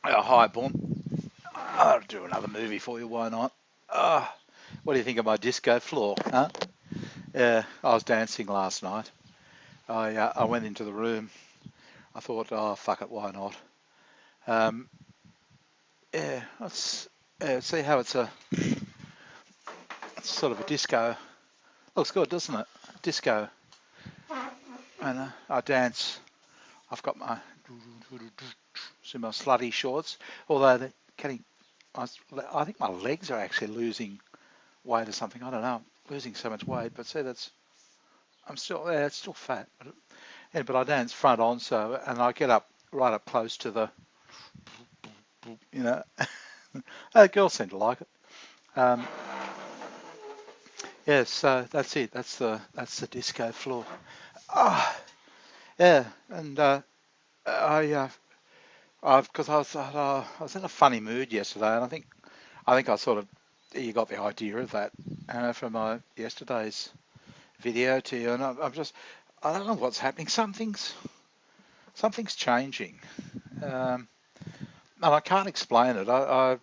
Hi, Bourne. I'll do another movie for you, why not? Uh, what do you think of my disco floor, huh? Yeah, I was dancing last night. I went into the room. I thought, oh, fuck it, why not? Um, yeah, let's see how it's sort of a disco. Looks good, doesn't it? Disco. And I dance. I've got my, see my slutty shorts, although they're getting, I, I think my legs are actually losing weight or something. I don't know. I'm losing so much weight, but see, I'm still, yeah, it's still fat. Yeah, but I dance front on, so, and I get up right up close to the, you know, girls seem to like it. Um, yeah, so that's it. That's the disco floor. Ah, yeah, and I, I've because I was in a funny mood yesterday, and I think I sort of you got the idea of that from my yesterday's video to you, and I'm just I don't know what's happening. Something's changing. Um, and I can't explain it. I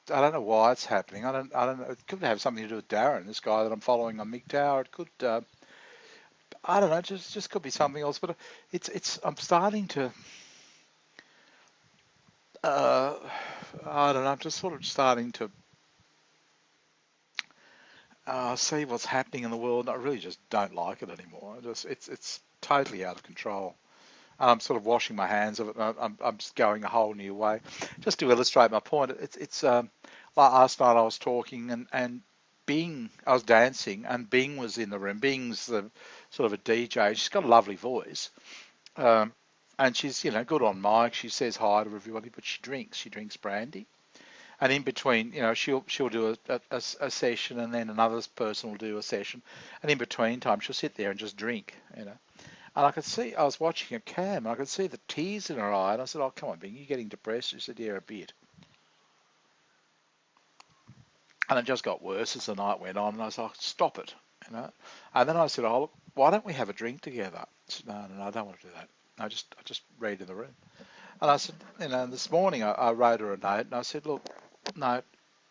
don't know why it's happening. I don't know. It could have something to do with Darren, this guy that I'm following on MGTOW. It could I don't know. Just could be something else. But it's I'm starting to uh, I don't know. I'm just sort of starting to see what's happening in the world. I really just don't like it anymore. It's totally out of control. I'm sort of washing my hands of it. I'm just going a whole new way. Just to illustrate my point, it's like last night I was talking and Bing, I was dancing and Bing was in the room. Bing's the sort of a DJ. She's got a lovely voice, um, and she's good on mic. She says hi to everybody, but she drinks. She drinks brandy, and in between, she'll do a session, and then another person will do a session, and in between time she'll sit there and just drink. And I was watching a cam, and I could see the tears in her eye. And I said, "Oh, come on, Bing, you getting depressed?" She said, "Yeah, a bit." And it just got worse as the night went on. And I was like, "Stop it," you know. And then I said, "Oh, look, why don't we have a drink together?" She said, "No, no, no, I don't want to do that. I just read in the room." And I said, this morning I wrote her a note, and I said, "Look, no,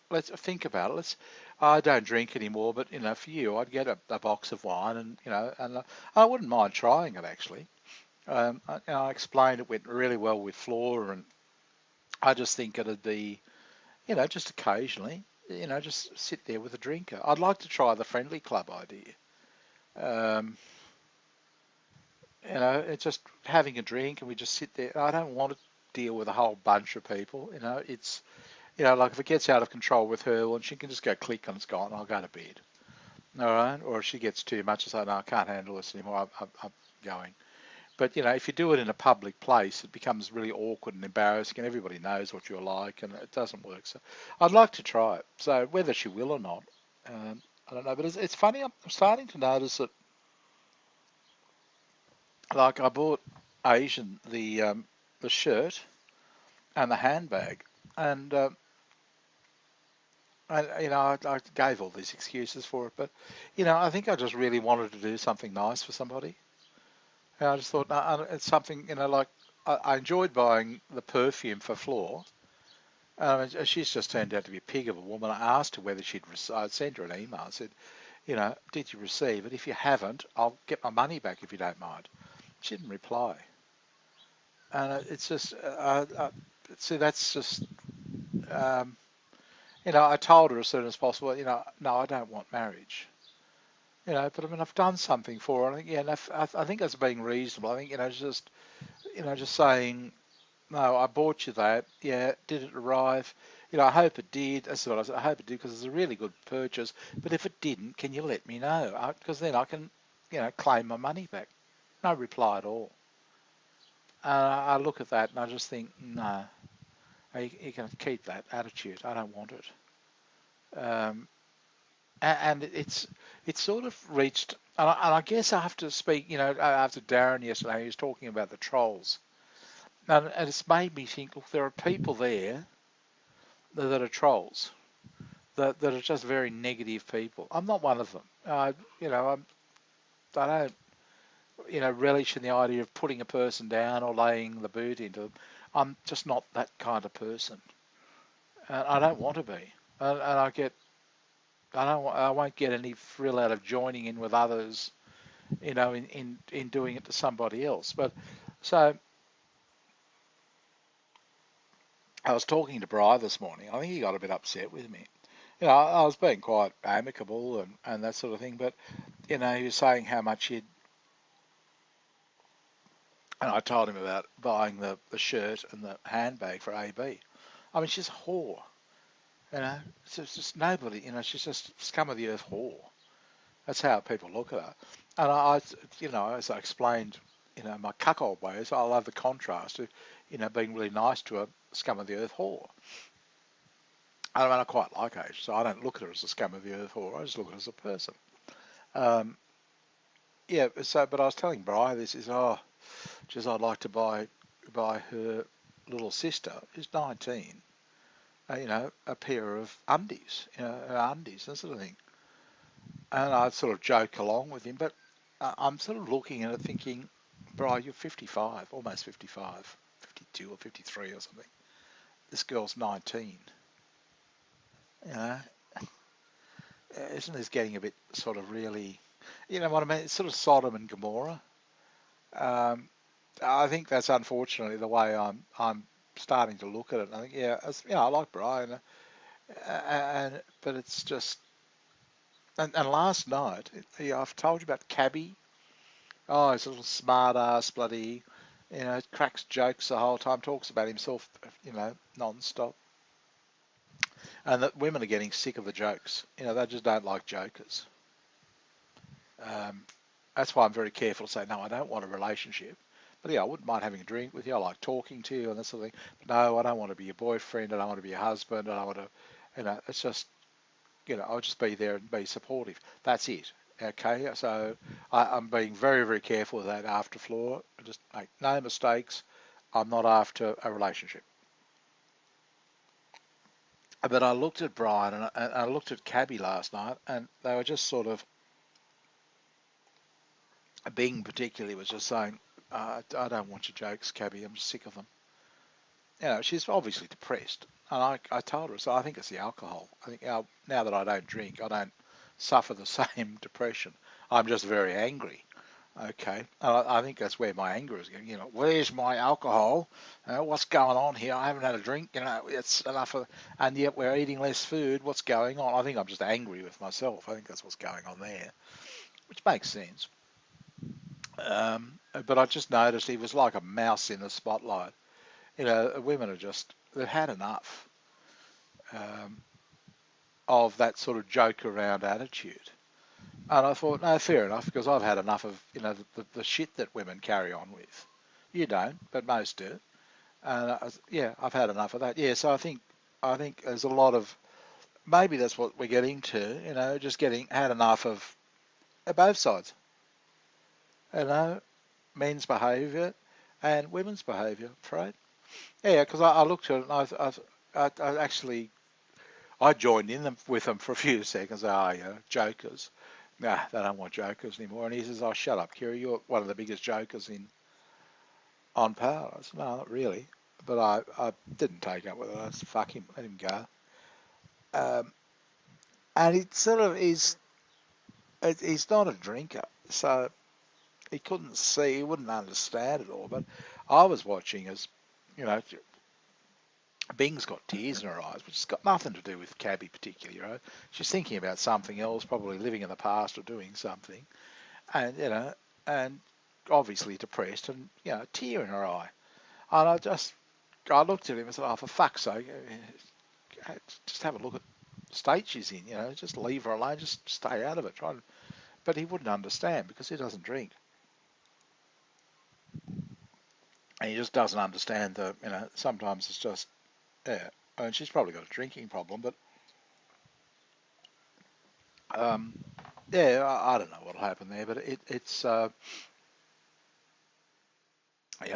let's think about it. I don't drink anymore, but for you, I'd get a box of wine, and I wouldn't mind trying it actually." I explained it went really well with Flora, and I just think it'd be, just occasionally, just sit there with a drinker. I'd like to try the friendly club idea. Um, it's just having a drink and we just sit there. I don't want to deal with a whole bunch of people. It's, like if it gets out of control with her, well, she can just go click and it's gone. I'll go to bed. All right. Or if she gets too much, I say, no, I can't handle this anymore. I'm going. But if you do it in a public place, it becomes really awkward and embarrassing, and everybody knows what you're like, and it doesn't work. So, I'd like to try it. So, whether she will or not, I don't know. But it's funny. I'm starting to notice that, like, I bought Asian the shirt and the handbag, and I gave all these excuses for it, but I think I just really wanted to do something nice for somebody. And I just thought, no, it's something, like I enjoyed buying the perfume for Floor. She's just turned out to be a pig of a woman. I asked her whether I'd sent her an email. I said, did you receive it? If you haven't, I'll get my money back if you don't mind. She didn't reply. And it's just, see, that's just, um, I told her as soon as possible, no, I don't want marriage. But I mean, I've done something for her. I think, yeah, and I think that's being reasonable. I think, just saying, no, I bought you that. Yeah, did it arrive? I hope it did. That's what I said. I hope it did because it's a really good purchase. But if it didn't, can you let me know? Because then I can, claim my money back. No reply at all. I look at that and I just think, no, you can keep that attitude. I don't want it. Um, and it's sort of reached, and I guess I have to speak, after Darren yesterday, he was talking about the trolls. And it's made me think, look, there are people there that are trolls, that are just very negative people. I'm not one of them. I don't, relish in the idea of putting a person down or laying the boot into them. I'm just not that kind of person, and I don't want to be. And I won't get any thrill out of joining in with others, in doing it to somebody else. But so I was talking to Bri this morning. I think he got a bit upset with me. I was being quite amicable and that sort of thing, but he was saying how much and I told him about buying the shirt and the handbag for AB. I mean, she's a whore, you know. It's just nobody, she's just scum of the earth whore. That's how people look at her. And as I explained, my cuckold ways, I love the contrast of, being really nice to a scum of the earth whore. I mean, I quite like her, so I don't look at her as a scum of the earth whore. I just look at her as a person. Um, yeah, but I was telling Bri this is, just I'd like to buy her little sister, who's 19, a pair of undies, undies, that sort of thing. And I'd sort of joke along with him, but I'm sort of looking at it thinking, Bri, you're 55, almost 55, 52 or 53 or something. This girl's 19. You know, isn't this getting a bit sort of really, you know what I mean? It's sort of Sodom and Gomorrah. Um, I think that's unfortunately the way I'm starting to look at it. I think, yeah, I like Brian, but it's just. And last night, I've told you about Cabby. Oh, he's a little smart ass, bloody, cracks jokes the whole time, talks about himself, non-stop. And that women are getting sick of the jokes. They just don't like jokers. Um, that's why I'm very careful to say, no, I don't want a relationship. But yeah, I wouldn't mind having a drink with you. I like talking to you and that sort of thing. But no, I don't want to be your boyfriend. I don't want to be your husband. I don't want to, it's just, I'll just be there and be supportive. That's it. Okay, so I'm being very, very careful with that after floor. Just make no mistakes. I'm not after a relationship. But I looked at Brian and I looked at Cabby last night, and they were just sort of, Bing particularly was just saying, I don't want your jokes, Cabby. I'm just sick of them. She's obviously depressed. And I told her, so I think it's the alcohol. I think now that I don't drink, I don't suffer the same depression. I'm just very angry. Okay. And I think that's where my anger is going. Where's my alcohol? What's going on here? I haven't had a drink. It's enough of, and yet we're eating less food. What's going on? I think I'm just angry with myself. I think that's what's going on there, which makes sense. But I just noticed he was like a mouse in the spotlight. Women are just, they've had enough um, of that sort of joke around attitude. And I thought, no, fair enough, because I've had enough of, the shit that women carry on with. You don't, but most do. And yeah, I've had enough of that. Yeah, so I think there's a lot of, maybe that's what we're getting to, just had enough of both sides. Men's behaviour and women's behaviour, I'm afraid. Yeah, because I looked at it and I actually I joined in them with them for a few seconds. Jokers. Nah, they don't want jokers anymore. And he says, "Oh, shut up, Kiri. You're one of the biggest jokers in on power." I said, "No, not really." But I didn't take up with it. I said, "Fuck him, let him go." Um, and it sort of is. He's not a drinker, so he couldn't see. He wouldn't understand it all. But I was watching as, you know, Bing's got tears in her eyes, which has got nothing to do with Cabby particularly, right? She's thinking about something else, probably living in the past or doing something, and and obviously depressed, and a tear in her eye. And I looked at him and said, "Oh, for fuck's sake, just have a look at the state she's in. Just leave her alone, just stay out of it." But he wouldn't understand because he doesn't drink, and he just doesn't understand that. Sometimes it's just yeah. And she's probably got a drinking problem, but um, yeah, I don't know what'll happen there, but it's yeah,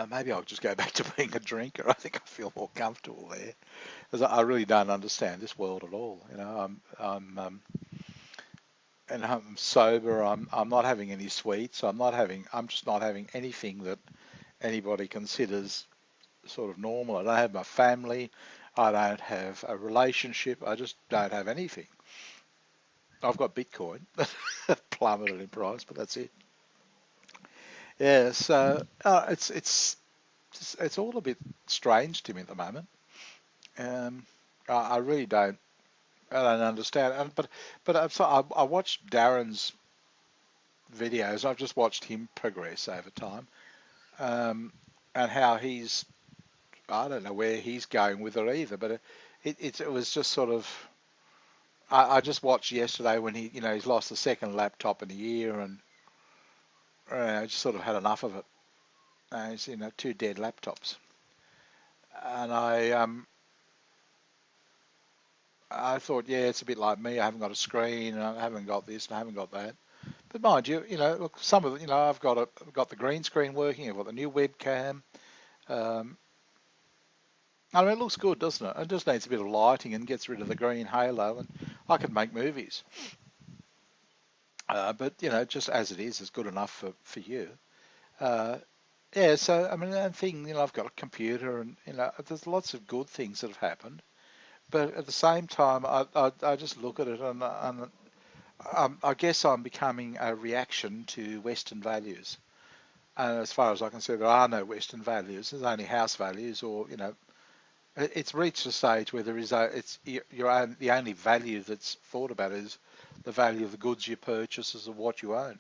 maybe I'll just go back to being a drinker. I think I feel more comfortable there, because I really don't understand this world at all. I'm sober. I'm not having any sweets. I'm just not having anything that anybody considers sort of normal. I don't have my family. I don't have a relationship. I just don't have anything. I've got Bitcoin plummeted in price, but that's it. Yeah, so it's all a bit strange to me at the moment. Um, I really I don't understand. But I watched Darren's videos. I've just watched him progress over time, um, and how he's I don't know where he's going with it either. But it was just sort of I just watched yesterday when he's lost the second laptop in a year, and I just sort of had enough of it. He's two dead laptops, and I thought, yeah, it's a bit like me. I haven't got a screen, and I haven't got this, and I haven't got that. But mind you, look, some of it, I've got the green screen working. I've got the new webcam. Um, I mean, it looks good, doesn't it? It just needs a bit of lighting and gets rid of the green halo, and I can make movies. But just as it is good enough for you. Uh, yeah. So I mean, and thing, I've got a computer, and there's lots of good things that have happened. But at the same time, I just look at it, and I guess I'm becoming a reaction to Western values. And as far as I can see, there are no Western values. There's only house values, or it's reached a stage where there is the only value that's thought about is the value of the goods you purchase as of what you own.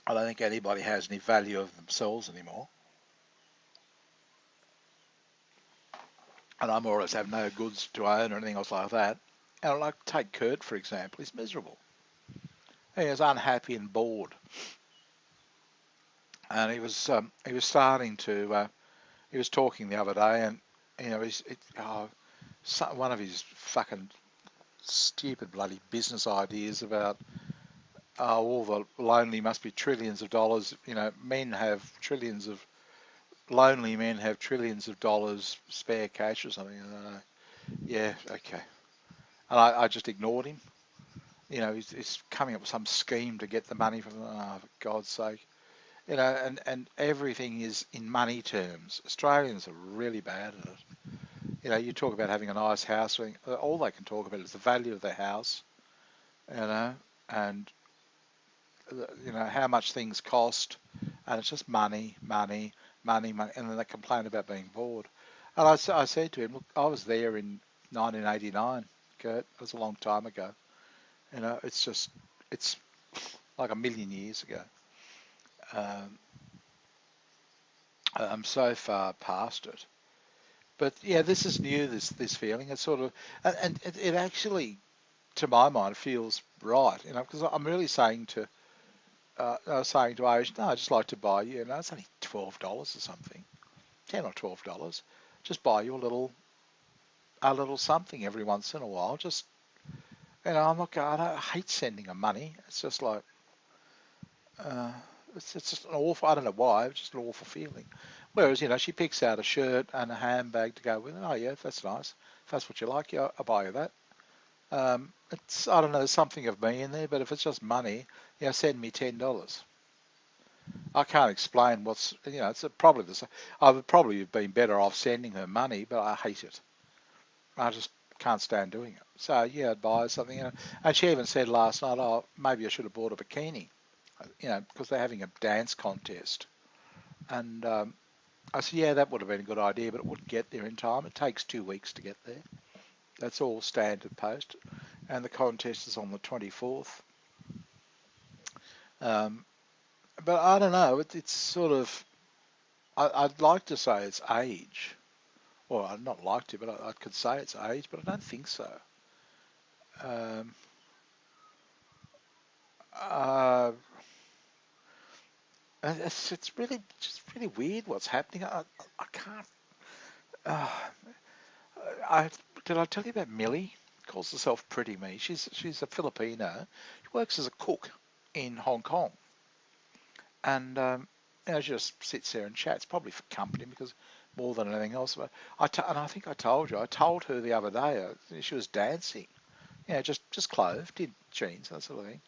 I don't think anybody has any value of themselves anymore. And I more or less have no goods to own or anything else like that. And like take Kurt for example, he's miserable. He is unhappy and bored, and he was starting to he was talking the other day, and one of his fucking stupid bloody business ideas about all the lonely must be trillions of dollars. Lonely men have trillions of dollars spare cash or something. Yeah, okay. And I just ignored him. He's coming up with some scheme to get the money from. Oh, for God's sake. And everything is in money terms. Australians are really bad at it. You talk about having a nice house. All they can talk about is the value of the house, and how much things cost, and it's just money, money, money, money, and then they complain about being bored. And I said to him, look, I was there in 1989, Kurt. It was a long time ago. It's like a million years ago. Um, I'm so far past it. But yeah, this is new. This feeling. It's sort of, and it actually, to my mind, feels right. Because I'm really saying to I was saying to Irish, no, I just like to buy you. It's only $12 or something, $10 or $12. Just buy you a little something every once in a while. Just I'm not going. I hate sending them money. It's just like uh, it's just an awful. I don't know why. It's just an awful feeling. Whereas she picks out a shirt and a handbag to go with it. Oh yeah, that's nice. If that's what you like, yeah, I'll buy you that. I don't know. There's something of me in there, but if it's just money, send me $10. I can't explain it's probably the same. I would probably have been better off sending her money, but I hate it. I just can't stand doing it. So yeah, I'd buy something. And she even said last night, oh, maybe I should have bought a bikini, because they're having a dance contest. And I said, yeah, that would have been a good idea, but it wouldn't get there in time. It takes 2 weeks to get there. That's all standard post. And the contest is on the 24th. Um, but I don't know. It's sort of, I'd like to say it's age. Well, I'd not like to, but I could say it's age, but I don't think so. Um, uh, it's really just really weird what's happening. I can't. Uh, I did I tell you about Millie? Calls herself Pretty Me. She's a Filipino. She works as a cook in Hong Kong, and she just sits there and chats, probably for company because more than anything else. But and I think I told you. I told her the other day. She was dancing. Just clothed in jeans, that sort of thing.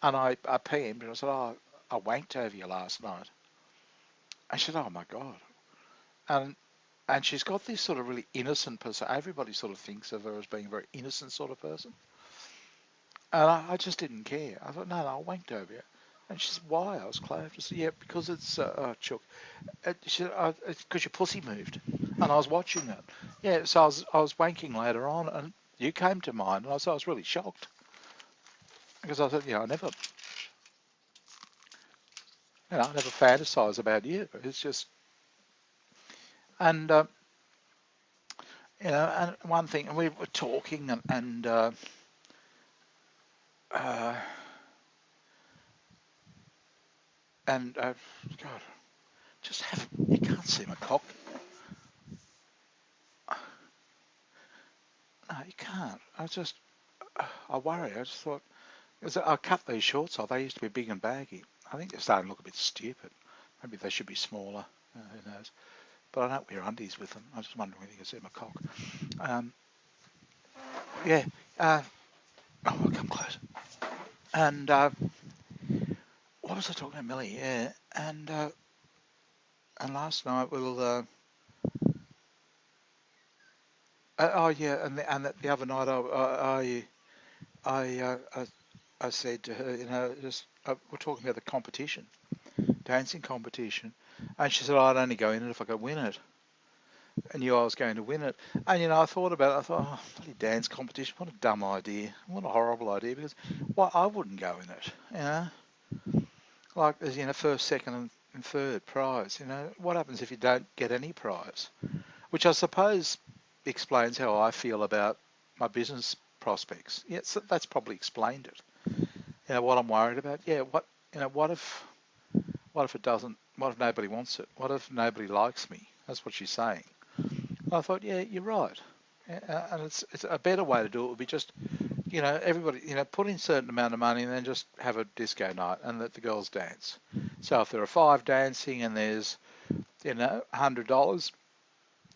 And I PM'd and I said, oh, I wanked over you last night. I said, oh my God. And and she's got this sort of really innocent person. Everybody sort of thinks of her as being a very innocent sort of person. And I just didn't care. I thought, no, I wanked over you. And she said, why? I was clothed. I said, yeah, because it's, Chuck. She said, it's because your pussy moved. And I was watching it. Yeah, so I was wanking later on, and you came to mind, and I was really shocked. Because I thought, I never fantasize about you. It's just, and, and one thing, and we were talking, uh, God, you can't see my cock. No, you can't. I worry. I just thought, because I cut these shorts off. They used to be big and baggy. I think they're starting to look a bit stupid. Maybe they should be smaller. Who knows? But I don't wear undies with them. I was just wondering whether you can see my cock. Um, yeah. I'll come close. And what was I talking about, Millie? Yeah. And last night oh yeah, and the other night I said to her, we're talking about the competition, dancing competition, and she said, oh, I'd only go in it if I could win it. I knew I was going to win it. And, I thought about it. I thought, oh, bloody dance competition, what a dumb idea. What a horrible idea, because I wouldn't go in it. Like, as first, second, and third prize. What happens if you don't get any prize? Which I suppose explains how I feel about my business prospects. Yeah, so that's probably explained it. What I'm worried about. Yeah, what if it doesn't? What if nobody wants it? What if nobody likes me? That's what she's saying. I thought, yeah, you're right. And it's a better way to do it would be just, everybody, put in a certain amount of money and then just have a disco night and let the girls dance. So if there are 5 dancing and there's, $100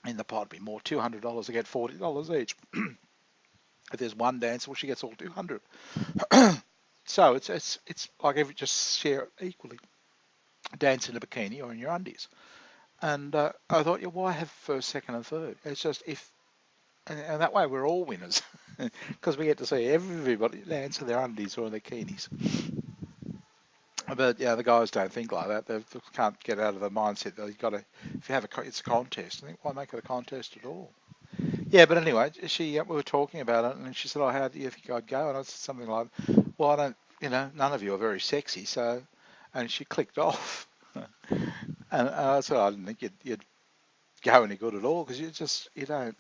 in the pot, be more, $200, they get $40 each. If there's one dancer, well, she gets all 200. So it's like if you just share it equally, dance in a bikini or in your undies. And I thought, yeah, why have first, second, and third? It's just and that way we're all winners because we get to see everybody dance in their undies or in their bikinis. But yeah, the guys don't think like that. They can't get out of the mindset that you've got to. If you have it's a contest, I think why make it a contest at all? Yeah, but anyway, we were talking about it, and she said, "Oh, how do you think I'd go?" And I said something like, "Well, I don't. None of you are very sexy, so." And she clicked off. And I said, "I didn't think you'd go any good at all because you don't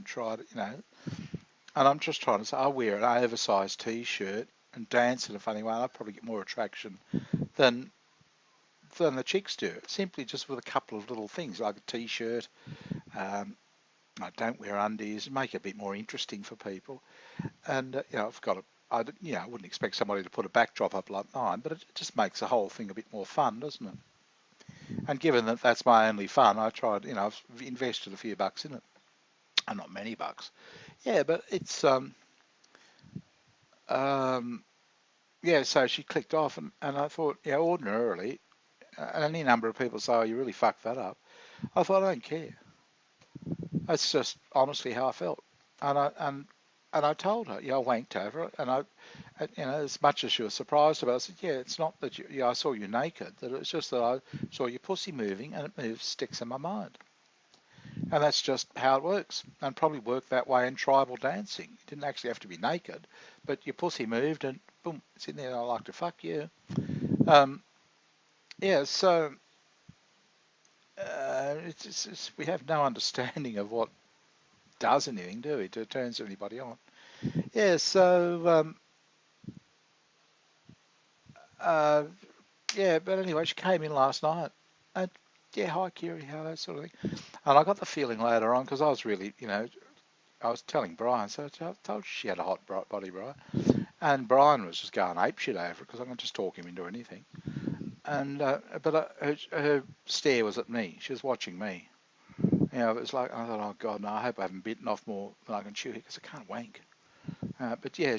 try it. And I'm just trying to say, I wear an oversized T-shirt and dance in a funny way, and I'd probably get more attraction than the chicks do. Simply just with a couple of little things like a T-shirt. Um, I don't wear undies, make it a bit more interesting for people. And I've got I wouldn't expect somebody to put a backdrop up like mine, but it just makes the whole thing a bit more fun, doesn't it? And given that that's my only fun, I tried. I've invested a few bucks in it, and not many bucks. Yeah, but it's um, yeah. So she clicked off, and I thought, ordinarily, any number of people say, "Oh, you really fucked that up." I thought, I don't care. That's just honestly how I felt, and I told her, I wanked over it, and as much as she was surprised about it, I said, yeah, it's not that I saw you naked, that it's just that I saw your pussy moving, and it moves, sticks in my mind. And that's just how it works, and probably worked that way in tribal dancing. You didn't actually have to be naked, but your pussy moved, and boom, it's in there. I like to fuck you. Um, yeah, so we have no understanding of what does anything, do we? It turns anybody on. Yeah, so uh, yeah, but anyway, she came in last night, and yeah, hi Kiri, how that sort of thing. And I got the feeling later on because I was really, I was telling Brian, so I told you she had a hot body, right? And Brian was just going apeshit over it because I can just talk him into anything. And but her stare was at me. She was watching me. It was like I thought, oh God, no, I hope I haven't bitten off more than I can chew because I can't wank. But yeah,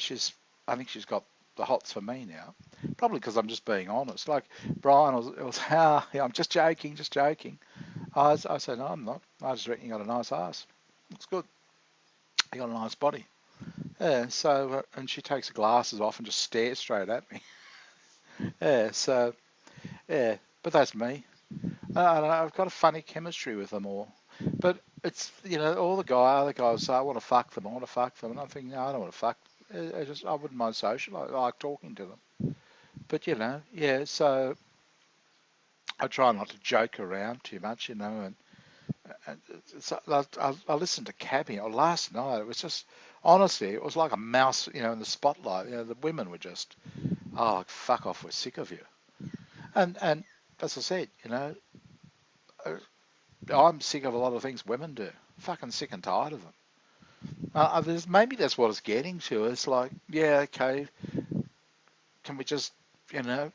I think she's got the hots for me now. Probably because I'm just being honest. Like Brian was yeah, I'm just joking, just joking. I said, no, I'm not. I just reckon you got a nice ass. Looks good. You got a nice body. Yeah, so, and she takes her glasses off and just stares straight at me. Yeah, so, yeah, but that's me. I don't know, I've got a funny chemistry with them all. But it's, all the other guys say, I want to fuck them, I want to fuck them. And I'm thinking, no, I don't want to fuck. I wouldn't mind social. I like talking to them. But, yeah, so I try not to joke around too much, and so I listened to Cabby last night. It was just, honestly, it was like a mouse, in the spotlight. The women were just, oh, like, fuck off, we're sick of you. And as I said, uh, I'm sick of a lot of things women do. Fucking sick and tired of them. Maybe that's what it's getting to. It's like, yeah, okay, can we just, you know,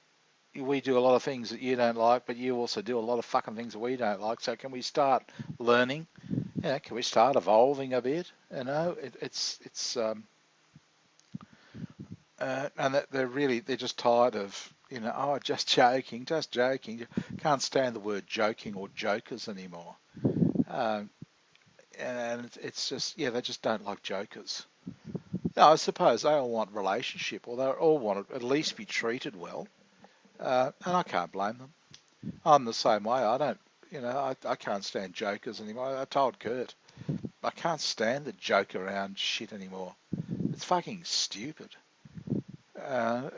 we do a lot of things that you don't like, but you also do a lot of fucking things that we don't like. So can we start learning? Can we start evolving a bit? And they're just tired of, oh, just joking, just joking. You can't stand the word joking or jokers anymore. Um, and it's just, yeah, they just don't like jokers. No, I suppose they all want relationship, or they all want to at least be treated well. And I can't blame them. I'm the same way. I don't, I can't stand jokers anymore. I told Kurt, I can't stand the joke around shit anymore. It's fucking stupid. I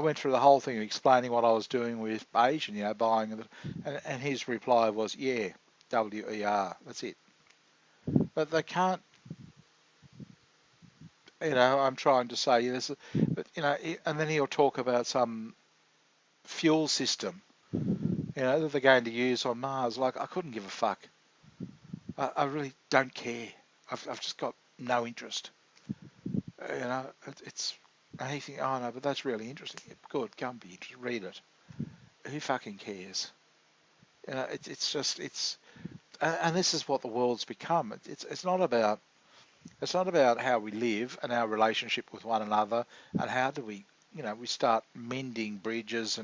went through the whole thing explaining what I was doing with Asian, buying, and his reply was, yeah, WER, that's it. But they can't, I'm trying to say this, but, and then he'll talk about some fuel system, that they're going to use on Mars. Like, I couldn't give a fuck. I really don't care. I've just got no interest. It's anything. Oh no, but that's really interesting. Good, go and be interested. Read it. Who fucking cares? And this is what the world's become. It's not about how we live and our relationship with one another and how do we start mending bridges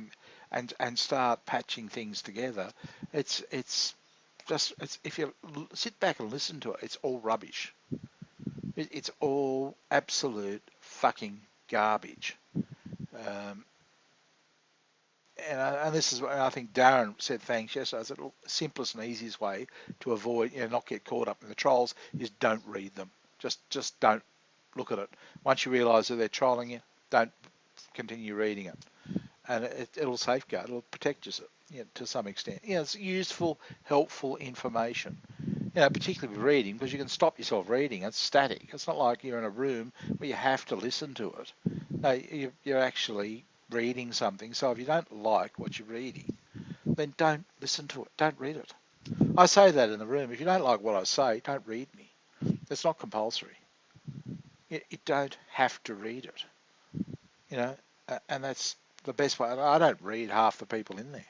and start patching things together. It's if you sit back and listen to it, it's all rubbish. It's all absolute fucking garbage. Um, and this is what I think Darren said. Thanks. Yes, I said simplest and easiest way to avoid, not get caught up in the trolls is don't read them. Just don't look at it. Once you realise that they're trolling you, don't continue reading it, and it'll safeguard, it'll protect you, to some extent. It's useful, helpful information. Particularly with reading, because you can stop yourself reading. It's static. It's not like you're in a room where you have to listen to it. No, you're actually reading something. So if you don't like what you're reading, then don't listen to it. Don't read it. I say that in the room. If you don't like what I say, don't read me. It's not compulsory. You don't have to read it. And that's the best way. I don't read half the people in there.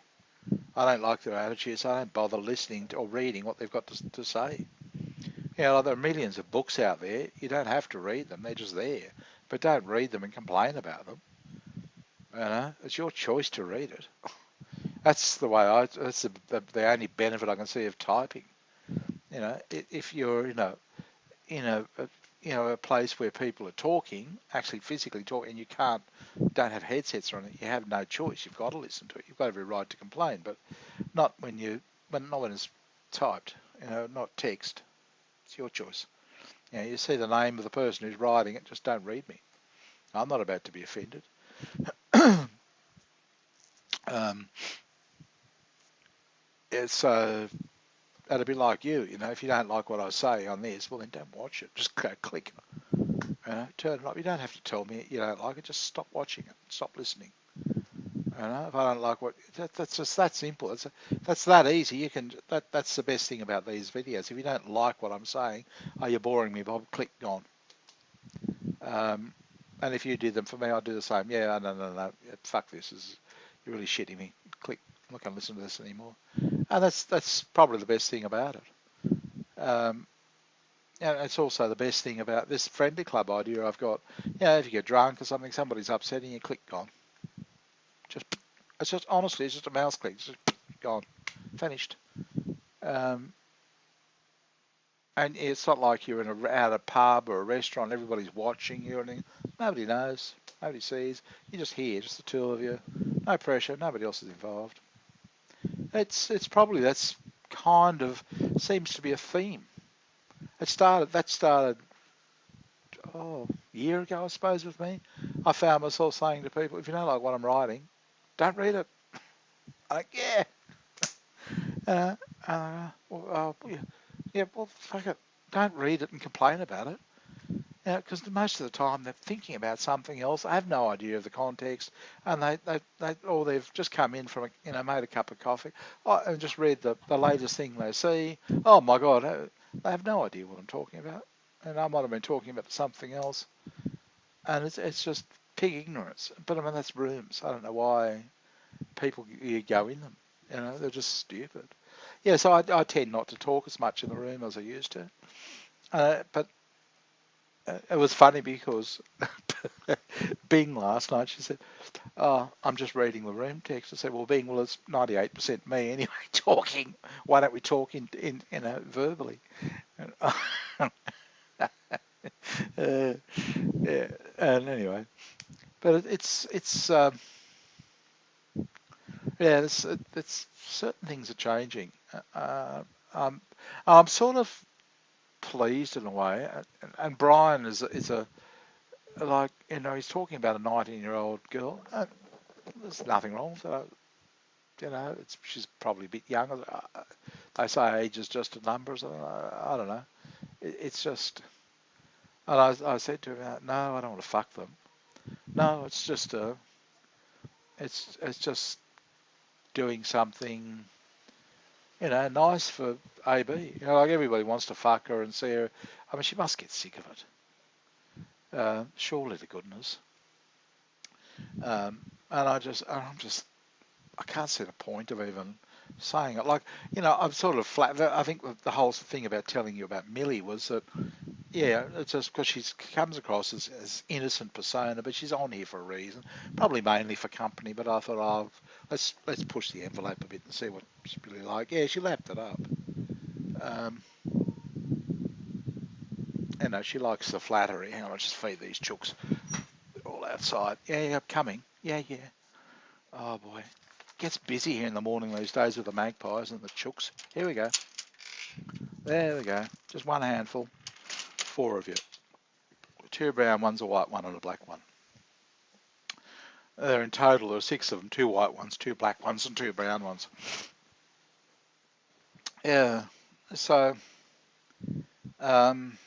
I don't like their attitudes. I don't bother listening or reading what they've got to say. There are millions of books out there. You don't have to read them. They're just there. But don't read them and complain about them. It's your choice to read it. That's the way that's the only benefit I can see of typing. If you're a place where people are talking, actually physically talking, and you don't have headsets on it, you have no choice. You've got to listen to it. You've got every right to complain, but not when it's typed, not text. It's your choice. You see the name of the person who's writing it, just don't read me. I'm not about to be offended. So that'd be like you, if you don't like what I say on this, well then don't watch it. Just go click. Turn it off. You don't have to tell me you don't like it. Just stop watching it. Stop listening. If I don't like that's just that simple. That's that easy. That's the best thing about these videos. If you don't like what I'm saying, oh, you're boring me, Bob. Click gone. And if you did them for me, I'd do the same. Yeah, no. Yeah, fuck this. You're really shitting me. Click. I'm not going to listen to this anymore. And that's probably the best thing about it. and it's also the best thing about this friendly club idea I've got. If you get drunk or something, somebody's upsetting you, click, gone. Just, it's just, honestly, it's just a mouse click, just gone, finished. Um, and it's not like you're at a pub or a restaurant, everybody's watching you or anything. Nobody knows, nobody sees. You just hear, just the two of you. No pressure, nobody else is involved. It's probably, that's kind of seems to be a theme. That started a year ago, I suppose, with me. I found myself saying to people, if you don't like what I'm writing, don't read it. Like, yeah. Well, fuck it. Don't read it and complain about it. Because most of the time they're thinking about something else. They have no idea of the context, and or they've just come in from made a cup of coffee, and just read the latest thing they see. Oh my God, they have no idea what I'm talking about, and I might have been talking about something else, and it's just pig ignorance. But I mean that's rooms. I don't know why people you go in them. They're just stupid. Yeah, so I tend not to talk as much in the room as I used to. But it was funny because Bing last night, she said, "Oh, I'm just reading the room text." I said, "Well, Bing, it's 98% me anyway talking. Why don't we talk in verbally?" Yeah, and anyway, but yeah, it's certain things are changing. Um, I'm sort of pleased in a way, and Brian is a like he's talking about a 19-year-old girl. There's nothing wrong with it. She's probably a bit younger. They say age is just a number. So I don't know. It's just, and I said to him, no, I don't want to fuck them. No, it's just it's just doing something, nice for AB. Like everybody wants to fuck her and see her. I mean, she must get sick of it. Surely to goodness. And I can't see the point of even saying it. Like, I'm sort of flat. I think the whole thing about telling you about Millie was that, yeah, it's just because she comes across as innocent persona, but she's on here for a reason, probably mainly for company. But I thought, let's push the envelope a bit and see what she's really like. Yeah, she lapped it up. Um, she likes the flattery. Hang on, I'll just feed these chooks. They're all outside. Yeah, yeah, coming. Yeah, yeah. Oh boy. Gets busy here in the morning these days with the magpies and the chooks. Here we go. There we go. Just one handful. 4 of you. 2 brown ones, a white one, and a black one. In total, there are 6 of them. 2 white ones, 2 black ones, and 2 brown ones. Yeah. So, um,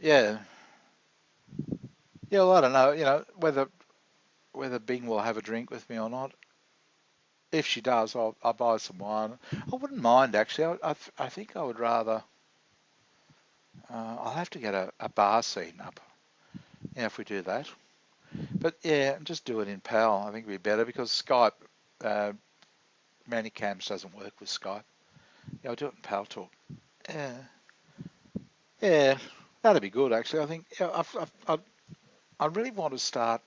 yeah. Yeah, well, I don't know, whether Bing will have a drink with me or not. If she does, I'll buy some wine. I wouldn't mind, actually. I think I would rather... I'll have to get a bar scene up, if we do that. But yeah, just do it in PAL. I think it'd be better because Skype, Manicams doesn't work with Skype. Yeah, I'll do it in PAL Talk. Yeah, yeah, that'd be good actually. I think I really want to start.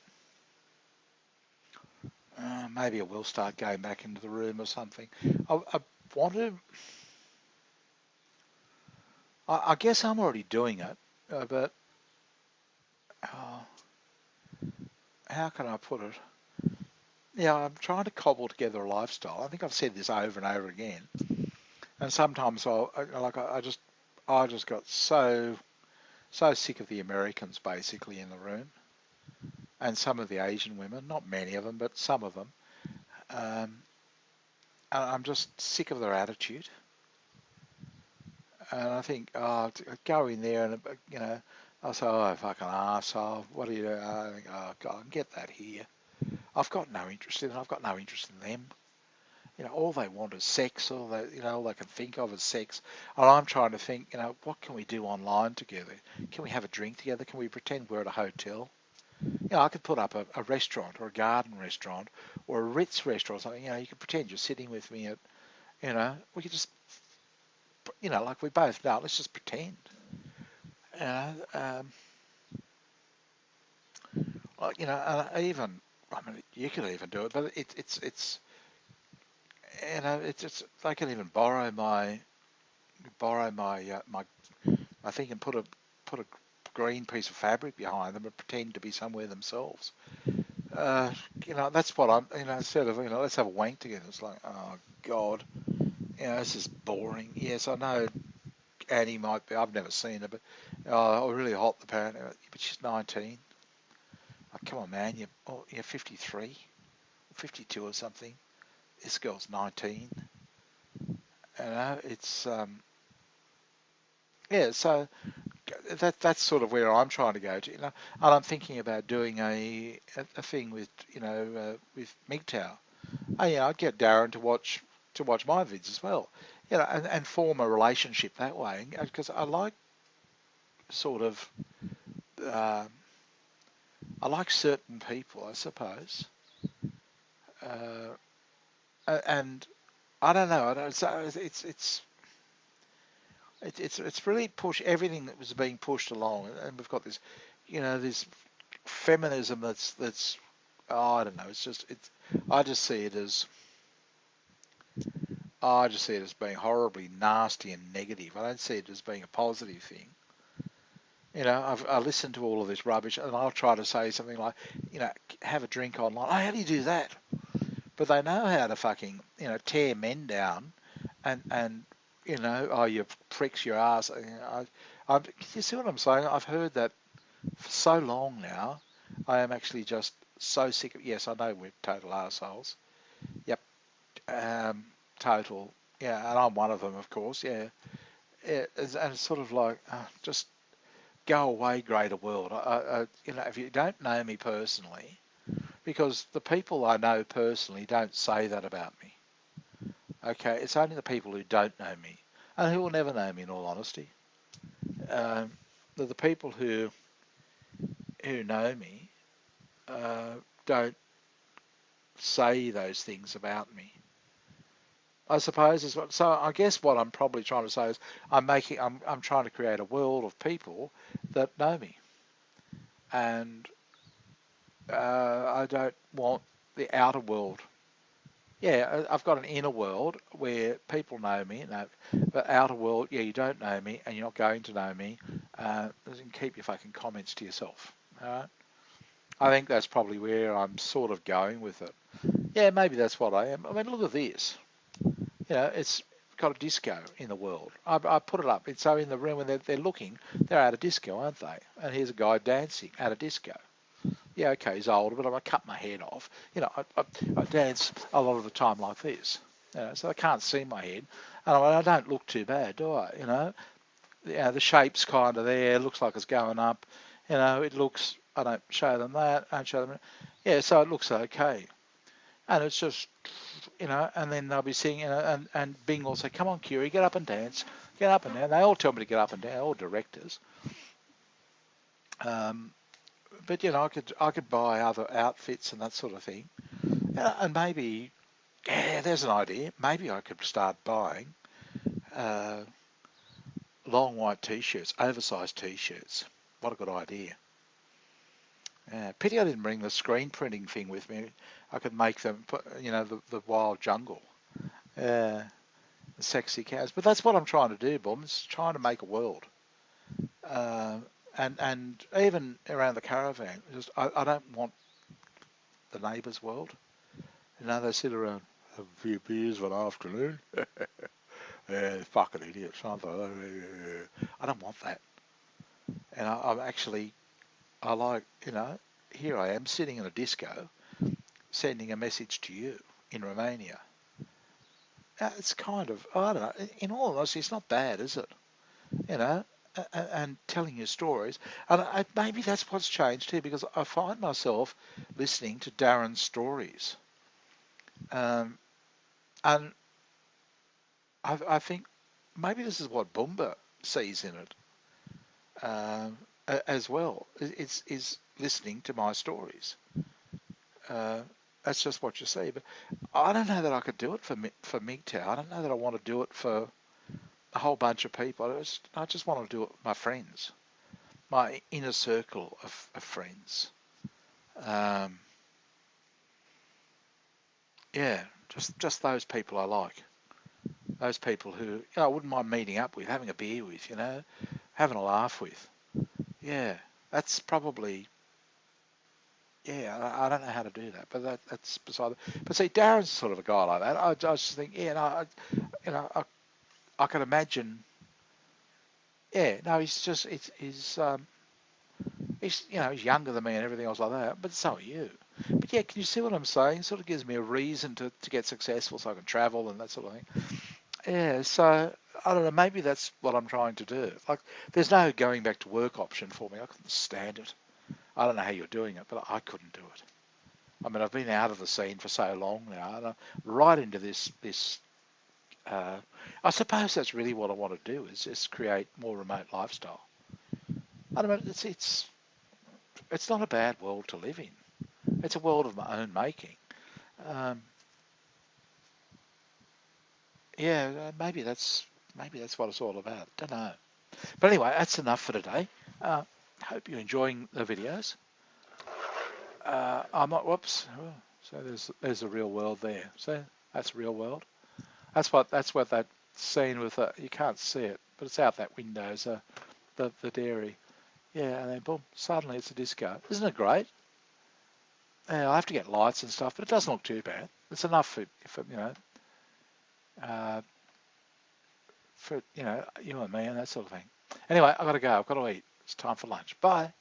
Maybe I will start going back into the room or something. I want to. I guess I'm already doing it, but uh, how can I put it? Yeah, I'm trying to cobble together a lifestyle. I think I've said this over and over again, and sometimes I just got so sick of the Americans basically in the room, and some of the Asian women, not many of them, but some of them. Um, and I'm just sick of their attitude. And I think, go in there and, I say, oh, fucking arsehole, what do you do? I think, oh, God, get that here. I've got no interest in it. I've got no interest in them. All they want is sex. All they can think of is sex. And I'm trying to think, what can we do online together? Can we have a drink together? Can we pretend we're at a hotel? I could put up a restaurant or a garden restaurant or a Ritz restaurant or something. You could pretend you're sitting with me at, we could just like we both know, let's just pretend. You know, like, even, I mean, you can even do it, but it's it's they can even borrow my I think, and put a green piece of fabric behind them and pretend to be somewhere themselves. Uh, that's what I'm, instead of, let's have a wank together. It's like, oh God, this is boring. Yes, I know Annie might be. I've never seen her, but really hot apparently. But she's 19. Oh, come on, man, you're 53, 52 or something. This girl's 19. It's yeah. So that's sort of where I'm trying to go to. And I'm thinking about doing a thing with with MGTOW. I'd get Darren to watch my vids as well, and form a relationship that way. Because I like sort of uh, I like certain people, I suppose, uh, and I don't know. I don't, so it's really push everything that was being pushed along, and we've got this feminism that's oh, I don't know. I just see it as being horribly nasty and negative. I don't see it as being a positive thing. I listen to all of this rubbish, and I'll try to say something like, have a drink online. Oh, how do you do that? But they know how to fucking, tear men down, and oh, you pricks your ass. You see what I'm saying? I've heard that for so long now. I am actually just so sick of. Yes, I know we're total assholes. Yep, total. Yeah, and I'm one of them, of course. Yeah, and it's sort of like just go away, greater world. If you don't know me personally, because the people I know personally don't say that about me. Okay, it's only the people who don't know me, and who will never know me, in all honesty. Um, the people who know me uh, don't say those things about me. I suppose is what. So I guess what I'm probably trying to say is I'm trying to create a world of people that know me, and I don't want the outer world. Yeah, I've got an inner world where people know me, but outer world, yeah, you don't know me, and you're not going to know me. Keep your fucking comments to yourself. All right. I think that's probably where I'm sort of going with it. Yeah, maybe that's what I am. I mean, look at this. It's got a disco in the world. I put it up. It's so in the room when they're looking, they're at a disco, aren't they? And here's a guy dancing at a disco. Yeah, okay, he's older, but I'm going to cut my head off. I dance a lot of the time like this. So I can't see my head. And I don't look too bad, do I? The shape's kind of there. It looks like it's going up. It looks, I don't show them that. I don't show them. Yeah, so it looks okay. And it's just, and then they'll be singing, and Bing will say, come on, Curie, get up and dance. Get up and dance. They all tell me to get up and dance, all directors. But I could buy other outfits and that sort of thing, and maybe there's an idea. Maybe I could start buying uh, long white t-shirts, oversized t-shirts. What a good idea! Pity I didn't bring the screen printing thing with me. I could make them, the wild jungle, the sexy cows. But that's what I'm trying to do, Bob. It's trying to make a world. Uh, and even around the caravan, I don't want the neighbour's world. They sit around, have a few beers one afternoon. Yeah, fucking idiots, aren't they? I don't want that. And I'm actually, I like, here I am sitting in a disco, sending a message to you in Romania. It's kind of, I don't know, in all honesty, it's not bad, is it? You know, and telling you stories. And maybe that's what's changed too, because I find myself listening to Darren's stories. Um, and I think maybe this is what Boomba sees in it as well. Is listening to my stories. Uh, that's just what you see. But I don't know that I could do it for MGTOW. I don't know that I want to do it for a whole bunch of people. I just want to do it with my friends, my inner circle of friends. Um, yeah, just those people I like. Those people who I wouldn't mind meeting up with, having a beer with, having a laugh with. Yeah, that's probably. Yeah, I don't know how to do that, but that's beside. But see, Darren's sort of a guy like that. I just think, yeah, no, I can imagine. Yeah, no, he's younger than me and everything else like that, but so are you. But yeah, can you see what I'm saying? It sort of gives me a reason to get successful so I can travel and that sort of thing. Yeah, so I don't know, maybe that's what I'm trying to do. Like, there's no going back to work option for me. I couldn't stand it. I don't know how you're doing it, but I couldn't do it. I mean, I've been out of the scene for so long now, and I'm right into this. Uh, I suppose that's really what I want to do is just create more remote lifestyle. I don't know. It's not a bad world to live in. It's a world of my own making. Um, yeah, maybe that's what it's all about. Don't know. But anyway, that's enough for today. Hope you're enjoying the videos. I'm not. Whoops. Oh, so there's the real world there. So that's real world. That's what that scene with you can't see it, but it's out that window. So the dairy. Yeah, and then boom, suddenly it's a disco. Isn't it great? Yeah, I have to get lights and stuff, but it doesn't look too bad. It's enough uh, for you and me and that sort of thing. Anyway, I've got to go. I've got to eat. It's time for lunch. Bye.